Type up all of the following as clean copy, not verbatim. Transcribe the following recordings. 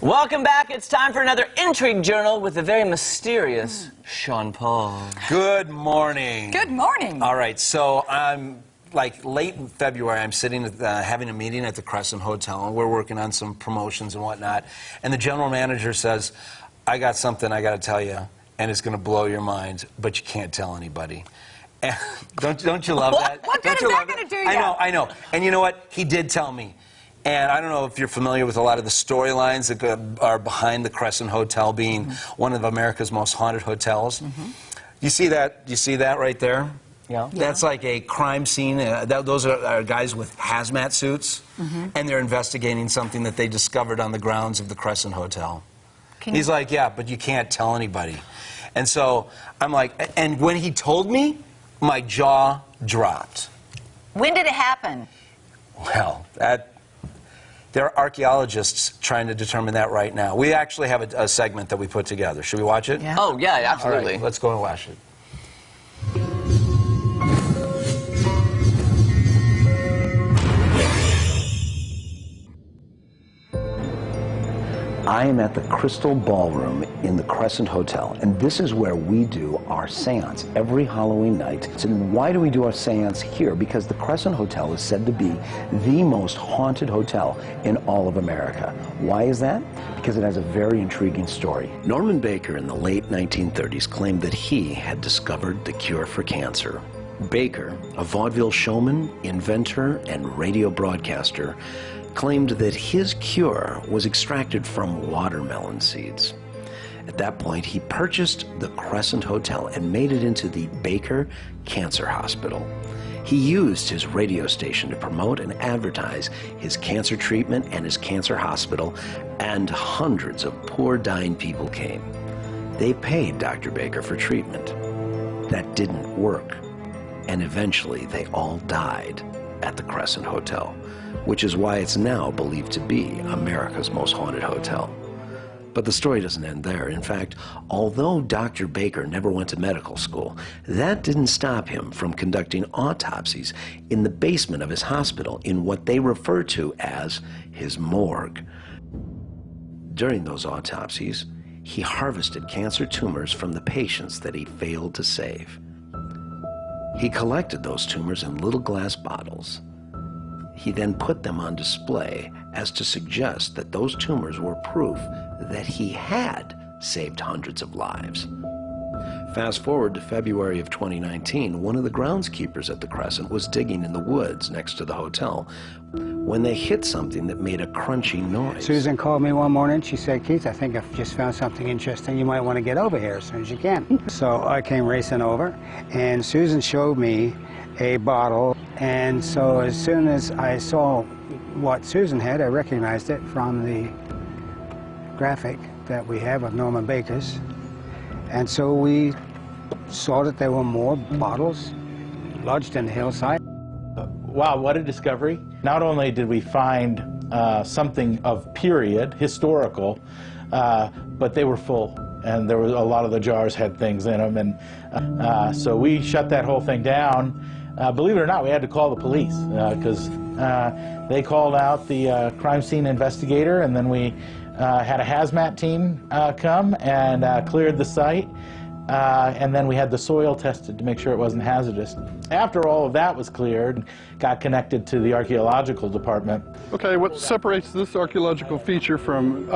Welcome back. It's time for another Intrigue Journal with the very mysterious Sean Paul. Good morning. Good morning. All right, so I'm like late in February. I'm sitting having a meeting at the Crescent Hotel, and we're working on some promotions and whatnot. And the general manager says, "I got something I got to tell you, and it's going to blow your mind, but you can't tell anybody." And don't you love that? What good is that going to do you? I know. And you know what? He did tell me. And I don't know if you're familiar with a lot of the storylines that are behind the Crescent Hotel being one of America's most haunted hotels. You see that? You see that right there? Yeah. That's like a crime scene. Those are guys with hazmat suits, and they're investigating something that they discovered on the grounds of the Crescent Hotel. He's like, yeah, but you can't tell anybody. And so I'm like, and when he told me, my jaw dropped. When did it happen? Well, there are archaeologists trying to determine that right now. We actually have a segment that we put together. Should we watch it? Yeah. Oh, yeah, absolutely. All right, let's go and watch it. I am at the Crystal Ballroom in the Crescent Hotel, and this is where we do our seance every Halloween night. So why do we do our seance here? Because the Crescent Hotel is said to be the most haunted hotel in all of America. Why is that? Because it has a very intriguing story. Norman Baker in the late 1930s claimed that he had discovered the cure for cancer. Baker, a vaudeville showman, inventor, and radio broadcaster, claimed that his cure was extracted from watermelon seeds. At that point, he purchased the Crescent Hotel and made it into the Baker Cancer Hospital. He used his radio station to promote and advertise his cancer treatment and his cancer hospital, and hundreds of poor dying people came. They paid Dr. Baker for treatment. That didn't work, and eventually they all died at the Crescent Hotel, which is why it's now believed to be America's most haunted hotel. But the story doesn't end there. In fact, although Dr. Baker never went to medical school, that didn't stop him from conducting autopsies in the basement of his hospital in what they refer to as his morgue. During those autopsies, he harvested cancer tumors from the patients that he failed to save. He collected those tumors in little glass bottles. He then put them on display as to suggest that those tumors were proof that he had saved hundreds of lives. Fast forward to February of 2019, one of the groundskeepers at the Crescent was digging in the woods next to the hotel when they hit something that made a crunchy noise. Susan called me one morning. She said, "Keith, I think I've just found something interesting. You might want to get over here as soon as you can." So I came racing over, and Susan showed me a bottle. And so as soon as I saw what Susan had, I recognized it from the graphic that we have of Norman Baker's. And so we saw that there were more bottles lodged in the hillside. Wow, what a discovery. Not only did we find something of period, historical, but they were full. And there was a lot of the jars had things in them. And so we shut that whole thing down. Believe it or not, we had to call the police because they called out the crime scene investigator, and then we had a hazmat team come and cleared the site, and then we had the soil tested to make sure it wasn't hazardous. After all of that was cleared, got connected to the archaeological department. Okay, what separates this archaeological feature from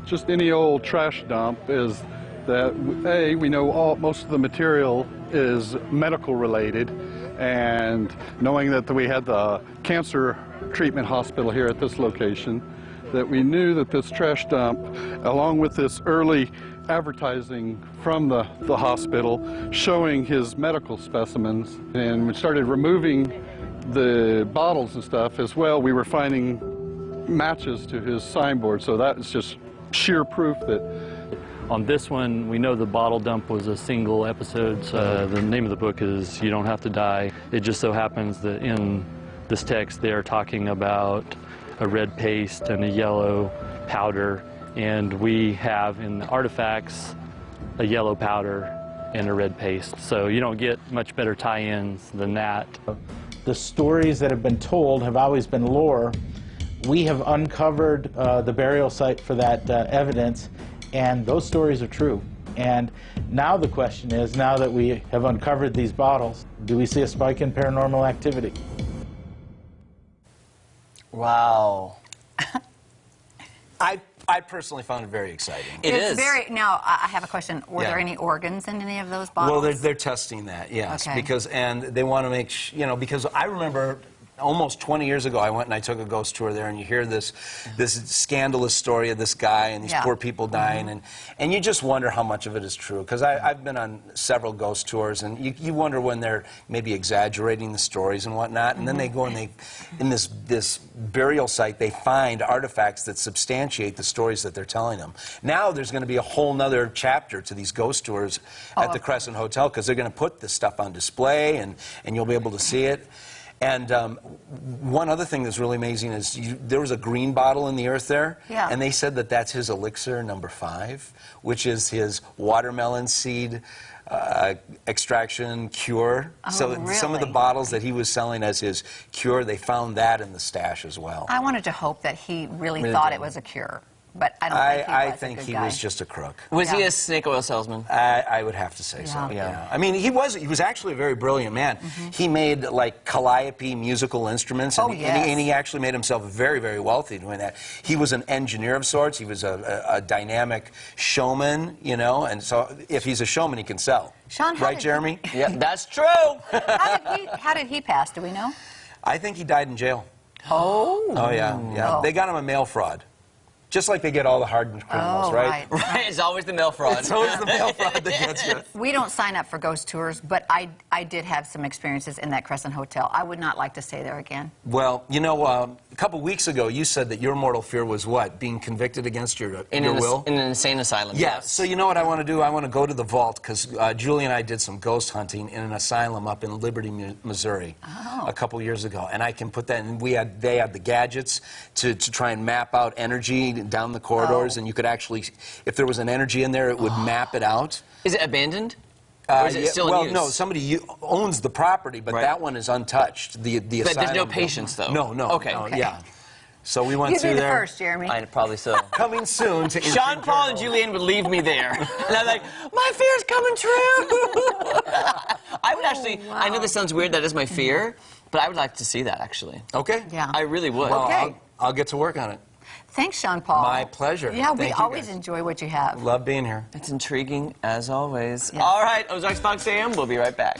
just any old trash dump is that, A, we know most of the material is medical related, and knowing that we had the cancer treatment hospital here at this location, that we knew that this trash dump, along with this early advertising from the hospital showing his medical specimens, and we started removing the bottles and stuff as well, we were finding matches to his signboard, so that is just sheer proof that. On this one, we know the bottle dump was a single episode. So the name of the book is You Don't Have to Die. It just so happens that in this text they're talking about a red paste and a yellow powder, and we have in the artifacts a yellow powder and a red paste. So you don't get much better tie-ins than that. The stories that have been told have always been lore, We have uncovered the burial site for that evidence, and those stories are true. And now the question is, now that we have uncovered these bottles, do we see a spike in paranormal activity? Wow. I personally found it very exciting. It is. Now, I have a question. Were Yeah. there any organs in any of those bottles? Well, they're testing that, yes, Okay. and they want to make, because I remember almost 20 years ago, I went and I took a ghost tour there, and you hear this scandalous story of this guy and these Yeah. poor people dying, and you just wonder how much of it is true. Because I've been on several ghost tours, and you wonder when they're maybe exaggerating the stories and whatnot, and then they go and in this burial site, they find artifacts that substantiate the stories that they're telling them. Now there's going to be a whole nother chapter to these ghost tours at the Crescent Hotel, because they're going to put this stuff on display, and you'll be able to see it. And one other thing that's really amazing is there was a green bottle in the earth there, Yeah. and they said that that's his elixir number 5, which is his watermelon seed extraction cure. Oh, so some of the really? bottles that he was selling as his cure, they found that in the stash as well. I wanted to hope that he really Really thought did. it was a cure, but I don't think he was I a think good he guy. was just a crook. Was he Yeah. a snake oil salesman? I would have to say so. Yeah. Yeah. I mean, he was actually a very brilliant man. He made like calliope musical instruments, and, Oh, yes. and he actually made himself very, very wealthy doing that. He was an engineer of sorts. He was a dynamic showman, and so if he's a showman, he can sell. Sean, how right, did Jeremy? Yeah, that's true. How did he pass? Do we know? I think he died in jail. Oh. Oh yeah, yeah. Oh. They got him a mail fraud. Just like they get all the hardened criminals, Oh, right? Right, it's always the mail fraud. It's always the mail fraud that gets you. We don't sign up for ghost tours, but I did have some experiences in that Crescent Hotel. I would not like to stay there again. Well, a couple weeks ago, you said that your mortal fear was what? Being convicted against your will? In an insane asylum. Yeah, Yes. so you know what I want to do? I want to go to the vault, because Julie and I did some ghost hunting in an asylum up in Liberty, Missouri, a couple years ago. And I can put that, and they had the gadgets to try and map out energy down the corridors, and you could actually, if there was an energy in there, it would map it out. Is it abandoned? Or is it still in use? No, somebody owns the property, but Right. that one is untouched. The But there's asylum no building. patients, though? No, Okay. no, Okay. yeah. So we went You through be the there. first, Jeremy. Probably so. Coming soon to Sean Intrigue Paul and Journal. Julianne would leave me there. And I'm like, my fear's coming true. I would actually, I know this sounds weird, that is my fear, but I would like to see that, actually. Okay. Yeah. I really would. Well, Okay. I'll get to work on it. Thanks, Sean Paul. My pleasure. Yeah, we Thank you, always guys. enjoy what you have. Love being here. It's intriguing, as always. Yeah. All right, Ozarks Fox AM, we'll be right back.